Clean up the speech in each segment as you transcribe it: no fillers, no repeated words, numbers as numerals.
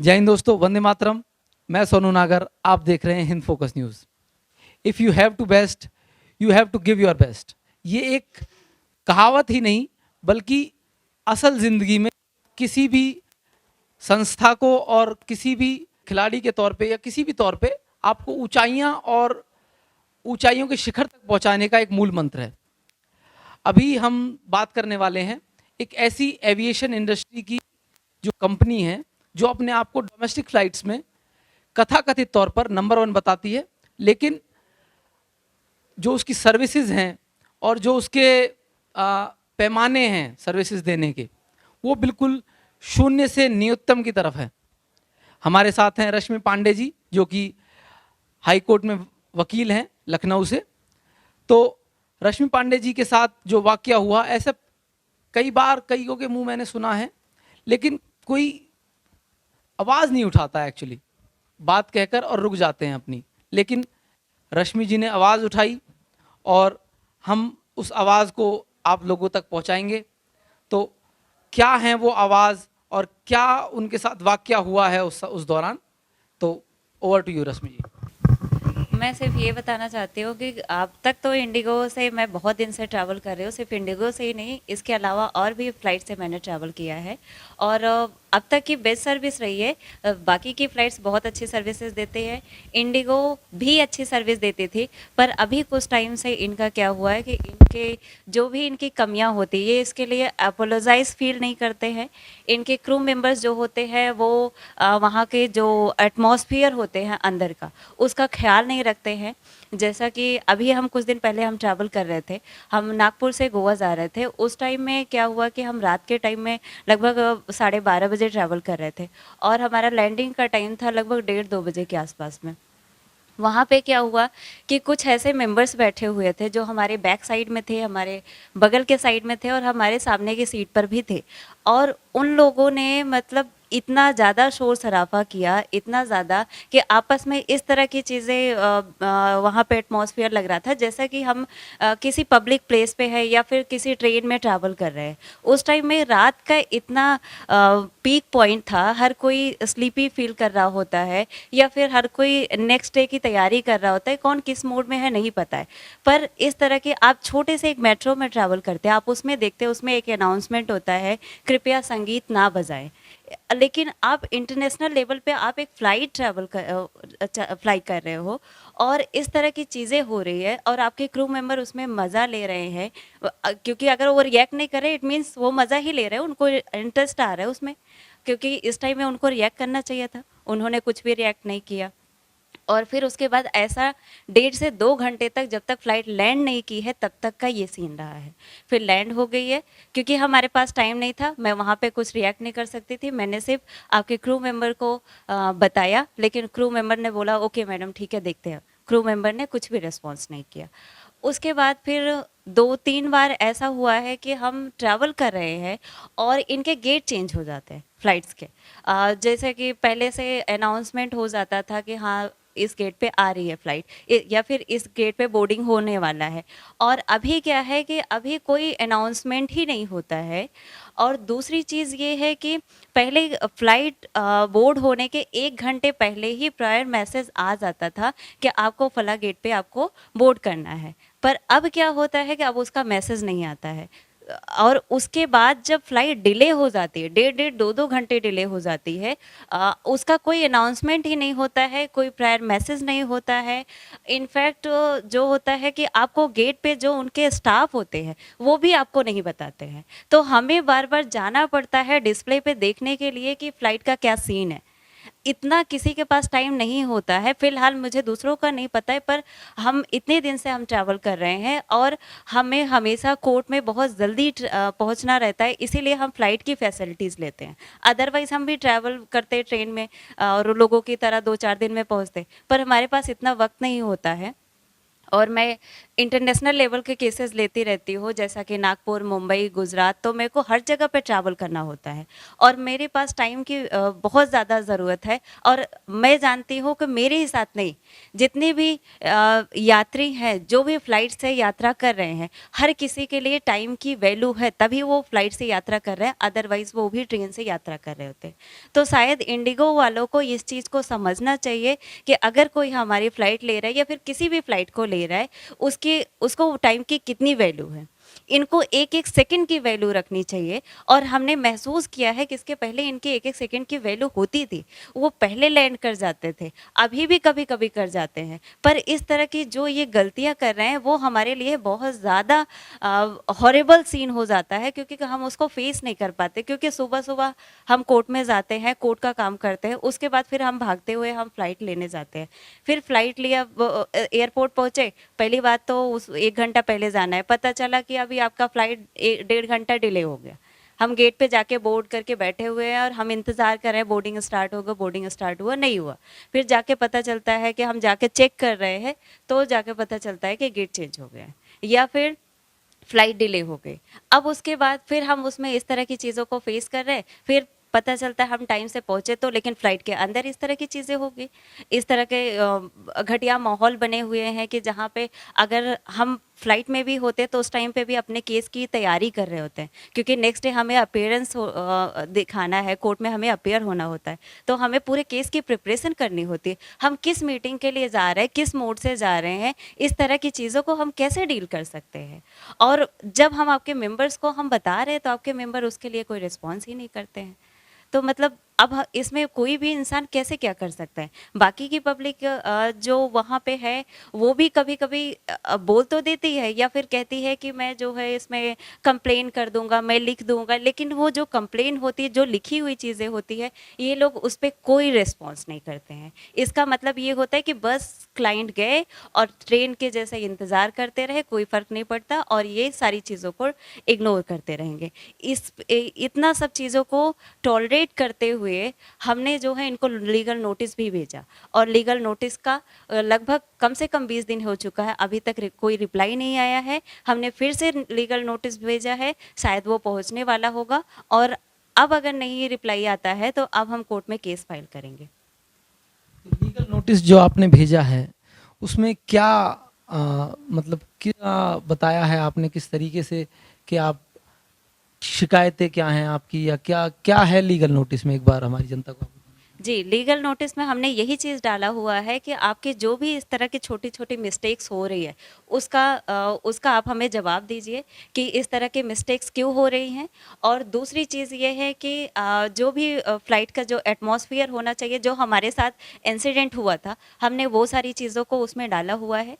जय हिंद दोस्तों, वंदे मातरम। मैं सोनू नागर, आप देख रहे हैं Hind Focus News. If you have to best, you have to give your best. ये एक कहावत ही नहीं बल्कि असल ज़िंदगी में किसी भी संस्था को और किसी भी खिलाड़ी के तौर पे या किसी भी तौर पे आपको ऊंचाइयां और ऊंचाइयों के शिखर तक पहुंचाने का एक मूल मंत्र है। अभी हम बात करने वाले हैं एक ऐसी एविएशन इंडस्ट्री की जो कंपनी है जो अपने आप को डोमेस्टिक फ्लाइट्स में कथाकथित तौर पर नंबर 1 बताती है, लेकिन जो उसकी सर्विसेज हैं और जो उसके पैमाने हैं सर्विसेज देने के, वो बिल्कुल शून्य से न्यूनतम की तरफ है। हमारे साथ हैं रश्मि पांडे जी, जो कि हाई कोर्ट में वकील हैं लखनऊ से। तो रश्मि पांडे जी के साथ जो वाकया हुआ, ऐसा कई बार कईयों के मुंह मैंने सुना है, लेकिन कोई आवाज़ नहीं उठाता एक्चुअली, बात कहकर और रुक जाते हैं अपनी। लेकिन रश्मि जी ने आवाज़ उठाई और हम उस आवाज़ को आप लोगों तक पहुंचाएंगे। तो क्या है वो आवाज़ और क्या उनके साथ वाकया हुआ है उस दौरान। तो ओवर टू यू रश्मि जी। मैं सिर्फ ये बताना चाहती हूँ कि अब तक तो इंडिगो से मैं बहुत दिन से ट्रैवल कर रही हूँ। सिर्फ इंडिगो से ही नहीं, इसके अलावा और भी फ़्लाइट से मैंने ट्रैवल किया है और अब तक की बेस्ट सर्विस रही है। बाकी की फ़्लाइट्स बहुत अच्छी सर्विसेज देते हैं, इंडिगो भी अच्छी सर्विस देती थी, पर अभी कुछ टाइम से इनका क्या हुआ है कि इनके जो भी इनकी कमियां होती है, ये इसके लिए अपोलोजाइज फील नहीं करते हैं। इनके क्रू मेंबर्स जो होते हैं वो वहाँ के जो एटमॉस्फेयर होते हैं अंदर का, उसका ख्याल नहीं रखते हैं। जैसा कि अभी हम कुछ दिन पहले हम ट्रैवल कर रहे थे, हम नागपुर से गोवा जा रहे थे। उस टाइम में क्या हुआ कि हम रात के टाइम में लगभग 12:30 बजे ट्रैवल कर रहे थे और हमारा लैंडिंग का टाइम था लगभग 1:30-2 बजे के आसपास में। वहाँ पे क्या हुआ कि कुछ ऐसे मेंबर्स बैठे हुए थे जो हमारे बैक साइड में थे, हमारे बगल के साइड में थे और हमारे सामने की सीट पर भी थे। और उन लोगों ने मतलब इतना ज़्यादा शोर शराबा किया, इतना ज़्यादा कि आपस में इस तरह की चीज़ें वहाँ पे एटमॉस्फेयर लग रहा था जैसा कि हम किसी पब्लिक प्लेस पे है या फिर किसी ट्रेन में ट्रैवल कर रहे हैं। उस टाइम में रात का इतना पीक पॉइंट था, हर कोई स्लीपी फील कर रहा होता है या फिर हर कोई नेक्स्ट डे की तैयारी कर रहा होता है, कौन किस मूड में है नहीं पता है। पर इस तरह के आप छोटे से एक मेट्रो में ट्रैवल करते हैं, आप उसमें देखते हैं उसमें एक अनाउंसमेंट होता है, कृपया संगीत ना बजाएं। लेकिन आप इंटरनेशनल लेवल पे आप एक फ्लाई कर रहे हो और इस तरह की चीज़ें हो रही है और आपके क्रू मेंबर उसमें मज़ा ले रहे हैं। क्योंकि अगर वो रिएक्ट नहीं कर रहे, इट मीन्स वो मज़ा ही ले रहे हैं, उनको इंटरेस्ट आ रहा है उसमें। क्योंकि इस टाइम में उनको रिएक्ट करना चाहिए था, उन्होंने कुछ भी रिएक्ट नहीं किया। और फिर उसके बाद ऐसा 1.5 से 2 घंटे तक, जब तक फ्लाइट लैंड नहीं की है तब तक का ये सीन रहा है। फिर लैंड हो गई है, क्योंकि हमारे पास टाइम नहीं था, मैं वहाँ पे कुछ रिएक्ट नहीं कर सकती थी। मैंने सिर्फ आपके क्रू मेंबर को बताया, लेकिन क्रू मेंबर ने बोला ओके मैडम ठीक है देखते हैं। क्रू मेंबर ने कुछ भी रिस्पॉन्स नहीं किया। उसके बाद फिर 2-3 बार ऐसा हुआ है कि हम ट्रैवल कर रहे हैं और इनके गेट चेंज हो जाते हैं फ्लाइट्स के। जैसे कि पहले से अनाउंसमेंट हो जाता था कि हाँ इस गेट पे आ रही है फ्लाइट या फिर इस गेट पे बोर्डिंग होने वाला है, और अभी क्या है कि अभी कोई अनाउंसमेंट ही नहीं होता है। और दूसरी चीज़ ये है कि पहले फ्लाइट बोर्ड होने के 1 घंटे पहले ही प्रायर मैसेज आ जाता था कि आपको फला गेट पे आपको बोर्ड करना है। पर अब क्या होता है कि अब उसका मैसेज नहीं आता है और उसके बाद जब फ्लाइट डिले हो जाती है, 1.5-2 घंटे डिले हो जाती है, उसका कोई अनाउंसमेंट ही नहीं होता है, कोई प्रायर मैसेज नहीं होता है। इनफैक्ट जो होता है कि आपको गेट पे जो उनके स्टाफ होते हैं वो भी आपको नहीं बताते हैं, तो हमें बार बार जाना पड़ता है डिस्प्ले पे देखने के लिए कि फ़्लाइट का क्या सीन है। इतना किसी के पास टाइम नहीं होता है, फिलहाल मुझे दूसरों का नहीं पता है, पर हम इतने दिन से हम ट्रैवल कर रहे हैं और हमें हमेशा कोर्ट में बहुत जल्दी पहुंचना रहता है, इसीलिए हम फ्लाइट की फैसिलिटीज़ लेते हैं। अदरवाइज हम भी ट्रैवल करते ट्रेन में और लोगों की तरह 2-4 दिन में पहुंचते, पर हमारे पास इतना वक्त नहीं होता है। और मैं इंटरनेशनल लेवल के केसेस लेती रहती हूँ, जैसा कि नागपुर, मुंबई, गुजरात, तो मेरे को हर जगह पे ट्रैवल करना होता है और मेरे पास टाइम की बहुत ज़्यादा ज़रूरत है। और मैं जानती हूँ कि मेरे ही साथ नहीं, जितने भी यात्री हैं, जो भी फ्लाइट से यात्रा कर रहे हैं, हर किसी के लिए टाइम की वैल्यू है, तभी वो फ्लाइट से यात्रा कर रहे हैं, अदरवाइज़ वो भी ट्रेन से यात्रा कर रहे होते। तो शायद इंडिगो वालों को इस चीज़ को समझना चाहिए कि अगर कोई हमारी फ़्लाइट ले रहा है या फिर किसी भी फ़्लाइट को ले रहा है, उसकी उसको टाइम की कितनी वैल्यू है। इनको एक-एक सेकंड की वैल्यू रखनी चाहिए और हमने महसूस किया है कि इसके पहले इनकी एक-एक सेकंड की वैल्यू होती थी। वो पहले लैंड कर जाते थे, अभी भी कभी-कभी कर जाते हैं। पर इस तरह की जो ये गलतियाँ कर रहे हैं, वो हमारे लिए बहुत ज़्यादा हॉरिबल सीन हो जाता है, क्योंकि हम उसको फेस नहीं कर पाते, क्योंकि सुबह-सुबह हम कोर्ट में जाते हैं, कोर्ट का काम करते हैं, उसके बाद फिर हम भागते हुए हम फ्लाइट लेने जाते हैं। फिर फ्लाइट लिया, एयरपोर्ट पहुँचे, पहली बात तो उस 1 घंटा पहले जाना है, पता चला कि अभी आपका फ्लाइट 1 डेढ़ घंटा डिले हो गया। हम गेट पे जाके बोर्ड करके बैठे हुए हैं और हम इंतज़ार कर रहे हैं, बोर्डिंग स्टार्ट होगा, बोर्डिंग स्टार्ट हुआ, नहीं हुआ। फिर जाके पता चलता है कि हम जाके चेक कर रहे हैं, तो जाके पता चलता है कि गेट चेंज हो गया है या फिर फ्लाइट डिले हो गई। अब उसके बाद फिर हम उसमें इस तरह की चीज़ों को फेस कर रहे हैं, फिर पता चलता है हम टाइम से पहुँचे तो, लेकिन फ्लाइट के अंदर इस तरह की चीज़ें हो गई। इस तरह के घटिया माहौल बने हुए हैं कि जहाँ पे अगर हम फ्लाइट में भी होते तो उस टाइम पे भी अपने केस की तैयारी कर रहे होते हैं, क्योंकि नेक्स्ट डे हमें अपीयरेंस दिखाना है, कोर्ट में हमें अपीयर होना होता है, तो हमें पूरे केस की प्रिपरेशन करनी होती है। हम किस मीटिंग के लिए जा रहे हैं, किस मोड से जा रहे हैं, इस तरह की चीज़ों को हम कैसे डील कर सकते हैं। और जब हम आपके मेंबर्स को हम बता रहे हैं, तो आपके मेंबर उसके लिए कोई रिस्पॉन्स ही नहीं करते हैं। तो मतलब अब इसमें कोई भी इंसान कैसे क्या कर सकता है। बाकी की पब्लिक जो वहाँ पे है, वो भी कभी-कभी बोल तो देती है या फिर कहती है कि मैं जो है इसमें कंप्लेन कर दूँगा, मैं लिख दूँगा, लेकिन वो जो कंप्लेन होती है, जो लिखी हुई चीज़ें होती है, ये लोग उस पे कोई रिस्पॉन्स नहीं करते हैं। इसका मतलब ये होता है कि बस क्लाइंट गए और ट्रेन के जैसे इंतज़ार करते रहे, कोई फ़र्क नहीं पड़ता और ये सारी चीज़ों को इग्नोर करते रहेंगे। इतना सब चीज़ों को टॉलरेट करते हुए हमने जो है इनको लीगल नोटिस भी भेजा और लीगल नोटिस का लगभग कम से कम 20 दिन हो चुका है, अभी तक कोई रिप्लाई नहीं आया है। हमने फिर से लीगल नोटिस भेजा है, शायद वो पहुंचने वाला होगा और अब अगर नहीं रिप्लाई आता है तो अब हम कोर्ट में केस फाइल करेंगे। लीगल नोटिस जो आपने भेजा है उसमें क्या मतलब क्या बताया है आपने, किस तरीके से कि आप शिकायतें क्या हैं आपकी, या क्या क्या है लीगल नोटिस में, एक बार हमारी जनता को आप जी, लीगल नोटिस में हमने यही चीज़ डाला हुआ है कि आपके जो भी इस तरह की छोटी-छोटी मिस्टेक्स हो रही है, उसका आप हमें जवाब दीजिए कि इस तरह की मिस्टेक्स क्यों हो रही हैं। और दूसरी चीज़ ये है कि जो भी फ्लाइट का जो एटमॉस्फियर होना चाहिए, जो हमारे साथ इंसिडेंट हुआ था, हमने वो सारी चीज़ों को उसमें डाला हुआ है।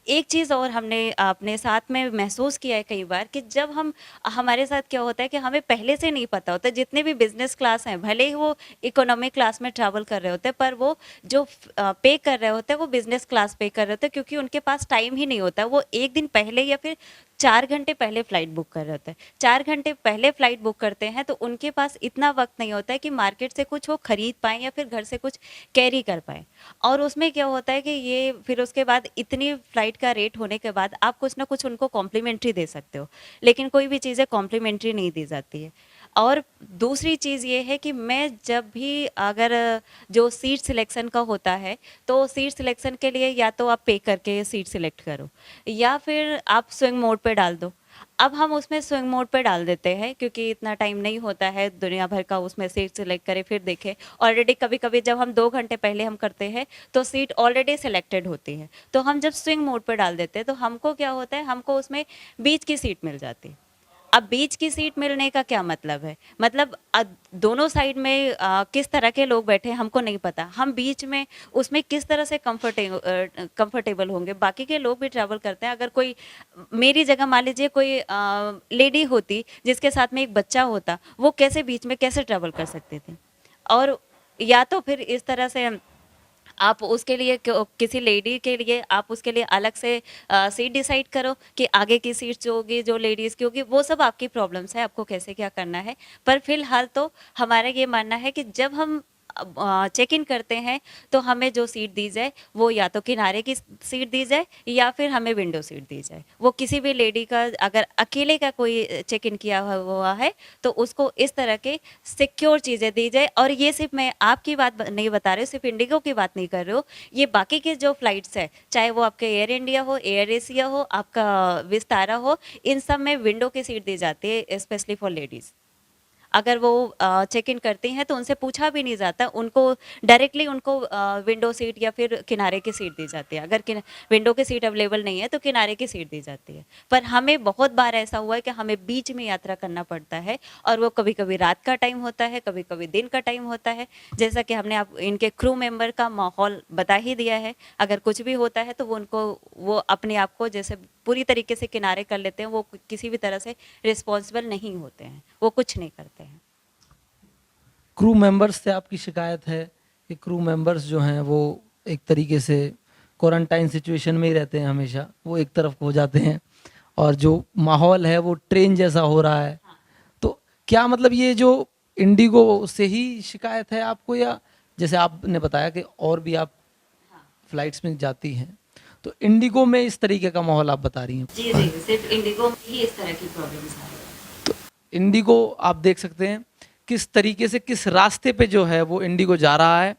एक चीज़ और हमने अपने साथ में महसूस किया है कई बार कि जब हम हमारे साथ क्या होता है कि हमें पहले से नहीं पता होता, जितने भी बिज़नेस क्लास हैं, भले ही वो इकोनॉमी क्लास में ट्रैवल कर रहे होते हैं, पर वो जो पे कर रहे होते हैं, वो बिज़नेस क्लास पे कर रहे होते हैं, क्योंकि उनके पास टाइम ही नहीं होता। वो 1 दिन पहले या फिर 4 घंटे पहले फ्लाइट बुक कर रहे होते हैं। 4 घंटे पहले फ्लाइट बुक करते हैं, तो उनके पास इतना वक़्त नहीं होता है कि मार्केट से कुछ वो खरीद पाएँ या फिर घर से कुछ कैरी कर पाएँ। और उसमें क्या होता है कि ये फिर उसके बाद इतनी फ्लाइट का रेट होने के बाद आप कुछ ना कुछ उनको कॉम्प्लीमेंट्री दे सकते हो, लेकिन कोई भी चीज़ें कॉम्प्लीमेंट्री नहीं दी जाती है। और दूसरी चीज़ ये है कि मैं जब भी अगर जो सीट सिलेक्शन का होता है, तो सीट सिलेक्शन के लिए या तो आप पे करके सीट सिलेक्ट करो या फिर आप स्विंग मोड पे डाल दो। अब हम उसमें स्विंग मोड पे डाल देते हैं, क्योंकि इतना टाइम नहीं होता है दुनिया भर का उसमें सीट सिलेक्ट करें फिर देखें। ऑलरेडी कभी-कभी जब हम 2 घंटे पहले हम करते हैं, तो सीट ऑलरेडी सिलेक्टेड होती है। तो हम जब स्विंग मोड पे डाल देते हैं, तो हमको क्या होता है, हमको उसमें बीच की सीट मिल जाती है। अब बीच की सीट मिलने का क्या मतलब है? मतलब दोनों साइड में किस तरह के लोग बैठे हैं हमको नहीं पता। हम बीच में उसमें किस तरह से कंफर्टेबल होंगे। बाकी के लोग भी ट्रैवल करते हैं। अगर कोई मेरी जगह मान लीजिए कोई लेडी होती जिसके साथ में एक बच्चा होता, वो कैसे बीच में कैसे ट्रैवल कर सकते थे? और या तो फिर इस तरह से आप उसके लिए किसी लेडी के लिए आप उसके लिए अलग से सीट डिसाइड करो कि आगे की सीट जो होगी जो लेडीज़ की होगी, वो सब आपकी प्रॉब्लम्स है, आपको कैसे क्या करना है। पर फिलहाल तो हमारा ये मानना है कि जब हम चेक इन करते हैं तो हमें जो सीट दी जाए वो या तो किनारे की सीट दी जाए या फिर हमें विंडो सीट दी जाए। वो किसी भी लेडी का अगर अकेले का कोई चेक इन किया हुआ है तो उसको इस तरह के सिक्योर चीज़ें दी जाए। और ये सिर्फ मैं आपकी बात नहीं बता रही हूँ, सिर्फ इंडिगो की बात नहीं कर रही हूँ, ये बाकी के जो फ्लाइट्स है, चाहे वो आपके एयर इंडिया हो, एयर एशिया हो, आपका विस्तारा हो, इन सब में विंडो की सीट दी जाती है स्पेशली फॉर लेडीज़। अगर वो चेक इन करती हैं तो उनसे पूछा भी नहीं जाता, उनको डायरेक्टली उनको विंडो सीट या फिर किनारे की सीट दी जाती है। अगर विंडो की सीट अवेलेबल नहीं है तो किनारे की सीट दी जाती है। पर हमें बहुत बार ऐसा हुआ है कि हमें बीच में यात्रा करना पड़ता है, और वो कभी कभी रात का टाइम होता है, कभी कभी दिन का टाइम होता है। जैसा कि हमने आप इनके क्रू मेंबर का माहौल बता ही दिया है, अगर कुछ भी होता है तो वो अपने आप को जैसे पूरी तरीके से किनारे कर लेते हैं, वो किसी भी तरह से रिस्पॉन्सिबल नहीं होते हैं, वो कुछ नहीं करते हैं। क्रू मेंबर्स से आपकी शिकायत है कि क्रू मेंबर्स जो हैं वो एक तरीके से क्वारंटाइन सिचुएशन में ही रहते हैं, हमेशा वो एक तरफ हो जाते हैं और जो माहौल है वो ट्रेन जैसा हो रहा है। तो क्या मतलब ये जो इंडिगो से ही शिकायत है आपको, या जैसे आपने बताया कि और भी आप फ्लाइट्स में जाती हैं, तो इंडिगो में इस तरीके का माहौल आप बता रही हैं? जी जी, सिर्फ इंडिगो में ही इस तरह की प्रॉब्लम्स आ रही है। तो इंडिगो आप देख सकते हैं किस तरीके से, किस रास्ते पे जो है वो इंडिगो जा रहा है।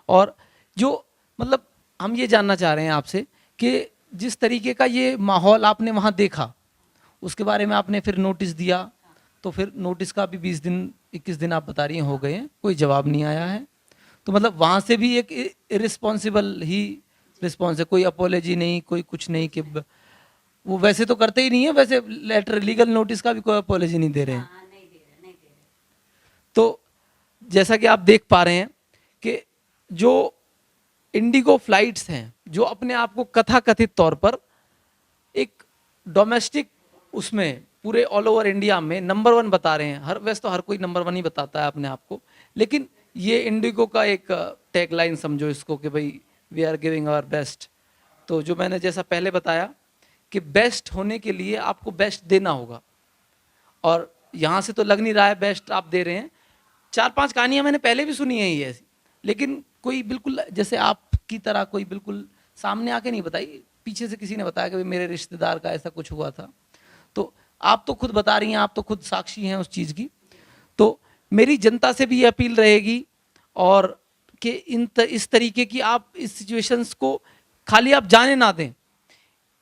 और जो मतलब हम ये जानना चाह रहे हैं आपसे कि जिस तरीके का ये माहौल आपने वहाँ देखा, उसके बारे में आपने फिर नोटिस दिया, तो फिर नोटिस का भी 20 दिन 21 दिन आप बता रही हैं हो गए हैं, कोई जवाब नहीं आया है। तो मतलब वहाँ से भी एक इरिस्पॉन्सिबल ही रिस्पॉन्स है, कोई अपोलॉजी नहीं, कोई कुछ नहीं, कि वो वैसे तो करते ही नहीं है, वैसे लेटर लीगल नोटिस का भी कोई अपोलॉजी नहीं दे रहे हैं। हाँ, नहीं दे रहे, नहीं दे रहे। तो जैसा कि आप देख पा रहे हैं कि जो इंडिगो फ्लाइट्स हैं, जो अपने आप को कथाकथित तौर पर एक डोमेस्टिक उसमें पूरे ऑल ओवर इंडिया में नंबर 1 बता रहे हैं। वैसे तो हर कोई नंबर 1 ही बताता है अपने आप को, लेकिन ये इंडिगो का एक टैगलाइन समझो इसको कि भाई we are giving our best. तो जो मैंने जैसा पहले बताया कि बेस्ट होने के लिए आपको बेस्ट देना होगा, और यहाँ से तो लग नहीं रहा है बेस्ट आप दे रहे हैं। 4-5 कहानियाँ मैंने पहले भी सुनी है ये ऐसी, लेकिन कोई बिल्कुल जैसे आपकी तरह कोई बिल्कुल सामने आके नहीं बताई, पीछे से किसी ने बताया कि मेरे रिश्तेदार का ऐसा कुछ हुआ था। तो आप तो खुद बता रही हैं, आप तो खुद साक्षी हैं उस चीज़ की। तो मेरी जनता से भी ये अपील रहेगी और कि इस तरीके की आप इस सिचुएशंस को खाली आप जाने ना दें,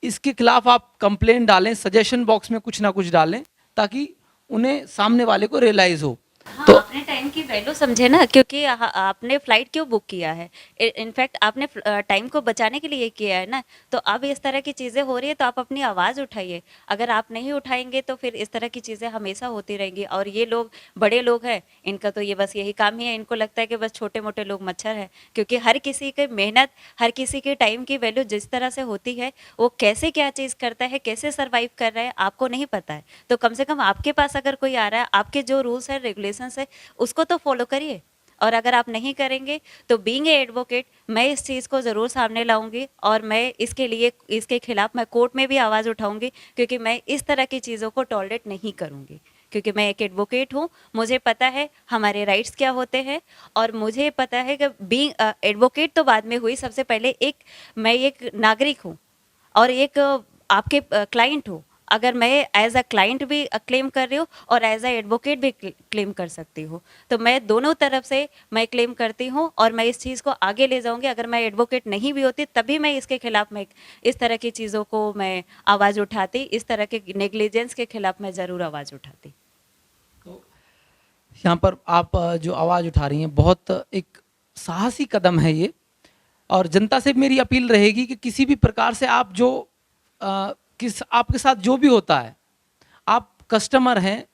इसके खिलाफ आप कंप्लेंट डालें, सजेशन बॉक्स में कुछ ना कुछ डालें, ताकि उन्हें सामने वाले को रियलाइज हो। हाँ, तो अपने टाइम की वैल्यू समझे ना, क्योंकि आपने फ्लाइट क्यों बुक किया है? इनफैक्ट आपने टाइम को बचाने के लिए किया है ना। तो अब इस तरह की चीज़ें हो रही है तो आप अपनी आवाज़ उठाइए। अगर आप नहीं उठाएंगे तो फिर इस तरह की चीज़ें हमेशा होती रहेंगी। और ये लोग बड़े लोग हैं, इनका तो ये बस यही काम ही है, इनको लगता है कि बस छोटे मोटे लोग मच्छर हैं। क्योंकि हर किसी की मेहनत, हर किसी के टाइम की वैल्यू जिस तरह से होती है, वो कैसे क्या चीज़ करता है, कैसे सर्वाइव कर रहा है, आपको नहीं पता है। तो कम से कम आपके पास अगर कोई आ रहा है, आपके जो रूल्स है रेगुलेशंस है उसको तो फॉलो करिए। और अगर आप नहीं करेंगे तो बीइंग ए एडवोकेट मैं इस चीज़ को ज़रूर सामने लाऊंगी, और मैं इसके लिए, इसके खिलाफ मैं कोर्ट में भी आवाज़ उठाऊंगी, क्योंकि मैं इस तरह की चीज़ों को टॉलरेट नहीं करूंगी। क्योंकि मैं एक एडवोकेट हूँ, मुझे पता है हमारे राइट्स क्या होते हैं, और मुझे पता है कि बीइंग एडवोकेट तो बाद में हुई, सबसे पहले मैं एक नागरिक हूँ और एक आपके क्लाइंट हूँ। अगर मैं एज अ क्लाइंट भी क्लेम कर रही हूँ और एज अ एडवोकेट भी क्लेम कर सकती हूँ, तो मैं दोनों तरफ से मैं क्लेम करती हूँ और मैं इस चीज़ को आगे ले जाऊँगी। अगर मैं एडवोकेट नहीं भी होती तभी मैं इसके खिलाफ, मैं इस तरह की चीज़ों को मैं आवाज़ उठाती, इस तरह के नेग्लिजेंस के खिलाफ मैं ज़रूर आवाज़ उठाती। तो यहाँ पर आप जो आवाज़ उठा रही हैं, बहुत एक साहसी कदम है ये। और जनता से मेरी अपील रहेगी कि किसी भी प्रकार से आप जो आपके साथ जो भी होता है, आप कस्टमर हैं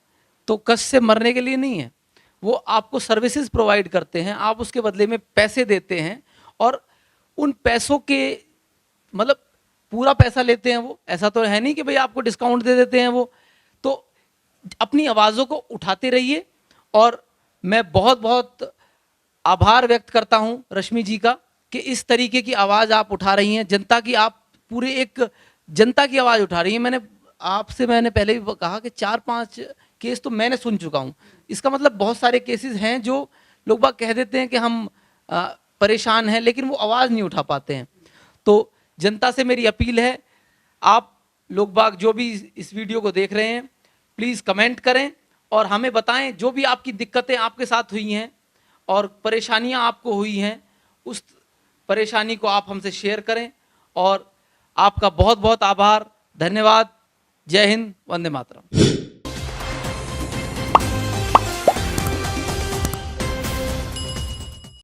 तो कष्ट से मरने के लिए नहीं है, वो आपको सर्विसेज प्रोवाइड करते हैं, आप उसके बदले में पैसे देते हैं, और उन पैसों के मतलब पूरा पैसा लेते हैं वो। ऐसा तो है नहीं कि भाई आपको डिस्काउंट दे देते हैं वो। तो अपनी आवाज़ों को उठाते रहिए, और मैं बहुत बहुत आभार व्यक्त करता हूं रश्मि जी का कि इस तरीके की आवाज़ आप उठा रही हैं, जनता की, आप पूरे एक जनता की आवाज़ उठा रही हैं। मैंने पहले भी कहा कि 4-5 केस तो मैंने सुन चुका हूं। इसका मतलब बहुत सारे केसेस हैं जो लोग बाग कह देते हैं कि हम परेशान हैं, लेकिन वो आवाज़ नहीं उठा पाते हैं। तो जनता से मेरी अपील है, आप लोग बाग जो भी इस वीडियो को देख रहे हैं, प्लीज़ कमेंट करें और हमें बताएं जो भी आपकी दिक्कतें आपके साथ हुई हैं और परेशानियां आपको हुई हैं, उस परेशानी को आप हमसे शेयर करें। और आपका बहुत बहुत आभार, धन्यवाद। जय हिंद, वंदे मातरम।